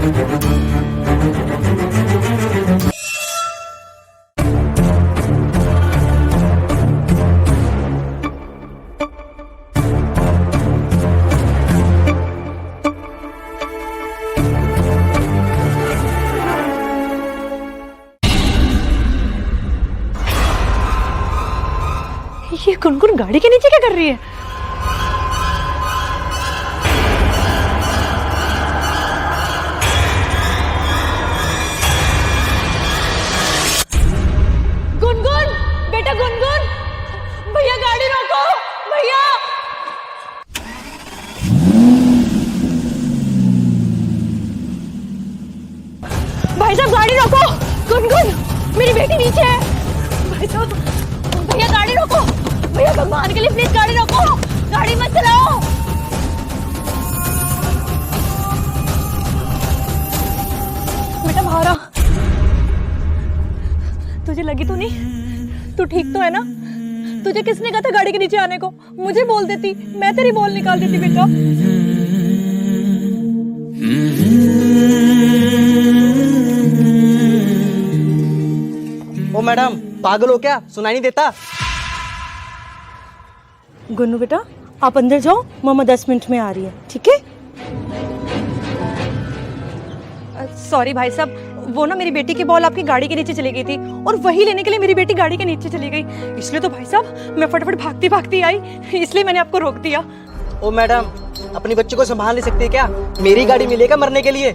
ये गुनगुन गाड़ी के नीचे क्या कर रही है? गुनगुन, बेटा गुनगुन, भैया गाड़ी रोको, भैया। भाई साहब गाड़ी रोको, गुनगुन, मेरी बेटी नीचे है। भाई साहब, भैया गाड़ी रोको, भैया भगवान के लिए प्लीज गाड़ी रोको, गाड़ी मत चलाओ। बेटा बाहर आ। तुझे लगी तो नहीं? तू ठीक तो है ना? तुझे किसने कहा था गाड़ी के नीचे आने को? मुझे बोल देती, मैं तेरी बॉल निकाल देती बेटा। ओ मैडम, पागल हो क्या? सुनाई नहीं देता? गुन्नू बेटा आप अंदर जाओ, मम्मा 10 मिनट में आ रही है, ठीक है? सॉरी भाई साहब, वो ना मेरी बेटी की बॉल आपकी गाड़ी के नीचे चली गई थी और वही लेने के लिए मेरी बेटी गाड़ी के नीचे चली गई, इसलिए तो भाई साहब मैं फटाफट भागती भागती आई, इसलिए मैंने आपको रोक दिया। ओ मैडम, अपनी बच्ची को संभाल नहीं सकते क्या? मेरी गाड़ी मिलेगा मरने के लिए?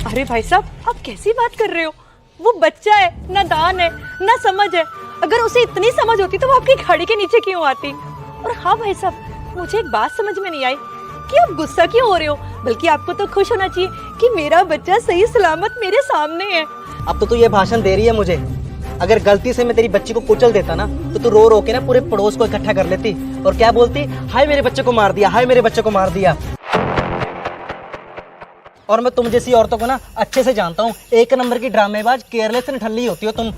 अरे भाई साहब आप कैसी बात कर रहे हो? वो बच्चा है, नादान है, ना समझ है। अगर उसे इतनी समझ होती तो वो आपकी गाड़ी के नीचे क्यों आती? और हाँ भाई साहब, मुझे एक बात समझ में नहीं आई कि आप गुस्सा क्यों हो रहे हो, बल्कि आपको तो खुश होना चाहिए कि मेरा बच्चा सही सलामत मेरे सामने है। अब तो तू ये भाषण दे रही है मुझे। अगर गलती से मैं तेरी बच्ची को कुचल देता ना, तो तू रो रो के ना पूरे पड़ोस को इकट्ठा कर लेती और क्या बोलती, हाय मेरे बच्चे को मार दिया, हाय मेरे बच्चे को मार दिया। और मैं तुम जैसी औरतों को ना अच्छे से जानता हूँ, एक नंबर की ड्रामेबाज, केयरलेस निठल्ली होती हो तुम।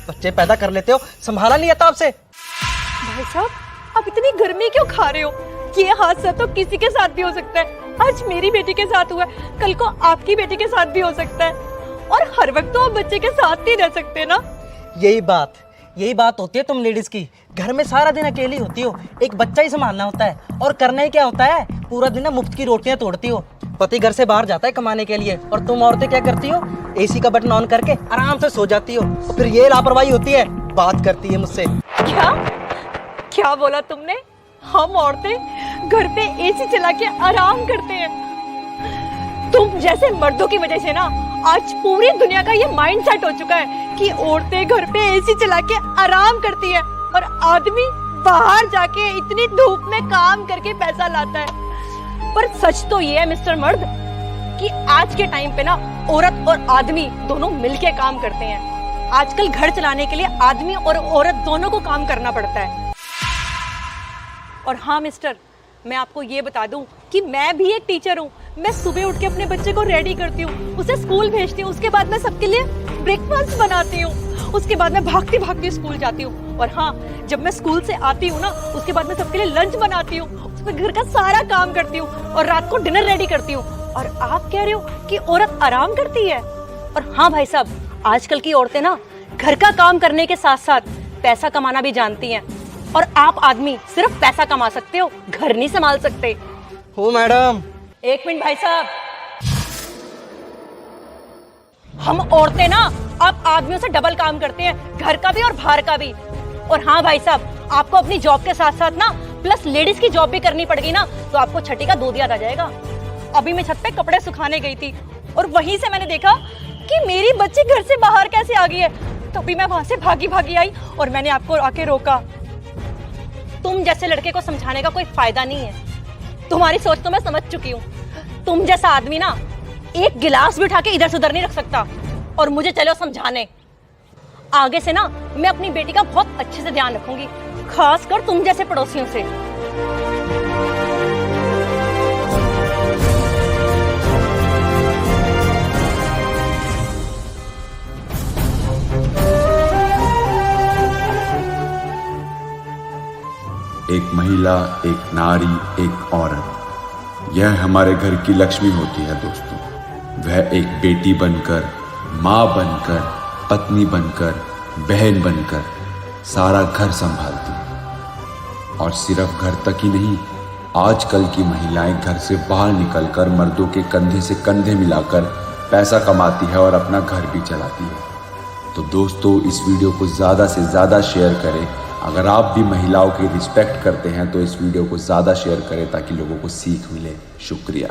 बच्चे पैदा कर लेते हो, संभाला नहीं आता आपसे। भाई साहब आप इतनी गर्मी क्यों खा रहे हो? ये हादसा तो किसी के साथ भी हो सकता है। आज मेरी बेटी के साथ हुआ है, कल को आपकी बेटी के साथ भी हो सकता है, और हर वक्त तो आप बच्चे के साथ नहीं रह सकते ना। यही बात होती है तुम लेडीज की। घर में सारा दिन अकेली होती हो, एक बच्चा ही संभालना होता है, और करना ही क्या होता है? पूरा दिन ना मुफ्त की रोटियां तोड़ती हो। पति घर से बाहर जाता है कमाने के लिए, और तुम औरतें क्या करती हो? एसी का बटन ऑन करके आराम से सो जाती हो, और फिर ये लापरवाही होती है, बात करती है मुझसे। क्या बोला तुमने? हम औरतें घर पे एसी चला के आराम करते हैं? तुम जैसे मर्दों की वजह से ना आज पूरी दुनिया का ये माइंडसेट हो चुका है कि औरतें घर पे एसी चला के आराम करती है और आदमी बाहर जाके इतनी धूप में काम करके पैसा लाता है। पर सच तो ये है मिस्टर मर्द कि आज के टाइम पे ना औरत और आदमी दोनों मिलके काम करते हैं। आजकल घर चलाने के लिए आदमी और औरत दोनों को काम करना पड़ता है। और हाँ मिस्टर, मैं आपको ये बता दूं कि मैं भी एक टीचर हूँ। मैं सुबह उठ के अपने बच्चे को रेडी करती हूँ, उसे स्कूल भेजती हूँ, उसके बाद मैं सबके लिए ब्रेकफास्ट बनाती हूँ, उसके बाद मैं भागती भागती स्कूल जाती हूँ, और हाँ जब मैं स्कूल से आती हूँ ना उसके बाद मैं सबके लिए लंच बनाती हूँ, उसमें घर का सारा काम करती हूँ और रात को डिनर रेडी करती हूँ। और आप कह रहे हो कि औरत आराम करती है? और हाँ भाई साहब, आजकल की औरतें ना घर का काम करने के साथ साथ पैसा कमाना भी जानती हैं, और आप आदमी सिर्फ पैसा कमा सकते हो, घर नहीं संभाल सकते। हो मैडम, एक मिनट भाई साहब, हम औरतें ना आप आदमियों से डबल काम करते हैं, घर का भी और बाहर का भी। और हाँ भाई साहब, आपको अपनी जॉब के साथ साथ ना प्लस लेडीज की जॉब भी करनी पड़ेगी ना, तो आपको छठी का दूध याद आ जाएगा। अभी मैं छत पे कपड़े सुखाने गई थी और वहीं से मैंने देखा कि मेरी बच्ची घर से बाहर कैसे आ गई है, तभी मैं वहां से भागी भागी आई और मैंने आपको आके रोका। तुम जैसे लड़के को समझाने का कोई फायदा नहीं है, तुम्हारी सोच तो मैं समझ चुकी हूँ। तुम जैसा आदमी ना एक गिलास भी उठा के इधर से उधर नहीं रख सकता, और मुझे चलो समझाने। आगे से ना मैं अपनी बेटी का बहुत अच्छे से ध्यान रखूंगी, खासकर तुम जैसे पड़ोसियों से। एक महिला, एक नारी, एक औरत, यह हमारे घर की लक्ष्मी होती है दोस्तों। वह एक बेटी बनकर, माँ बनकर, पत्नी बनकर, बहन बनकर सारा घर संभालती है। और सिर्फ घर तक ही नहीं, आजकल की महिलाएं घर से बाहर निकलकर मर्दों के कंधे से कंधे मिलाकर पैसा कमाती है और अपना घर भी चलाती है। तो दोस्तों, इस वीडियो को ज़्यादा से ज़्यादा शेयर करें। अगर आप भी महिलाओं की रिस्पेक्ट करते हैं तो इस वीडियो को ज़्यादा शेयर करें ताकि लोगों को सीख मिले। शुक्रिया।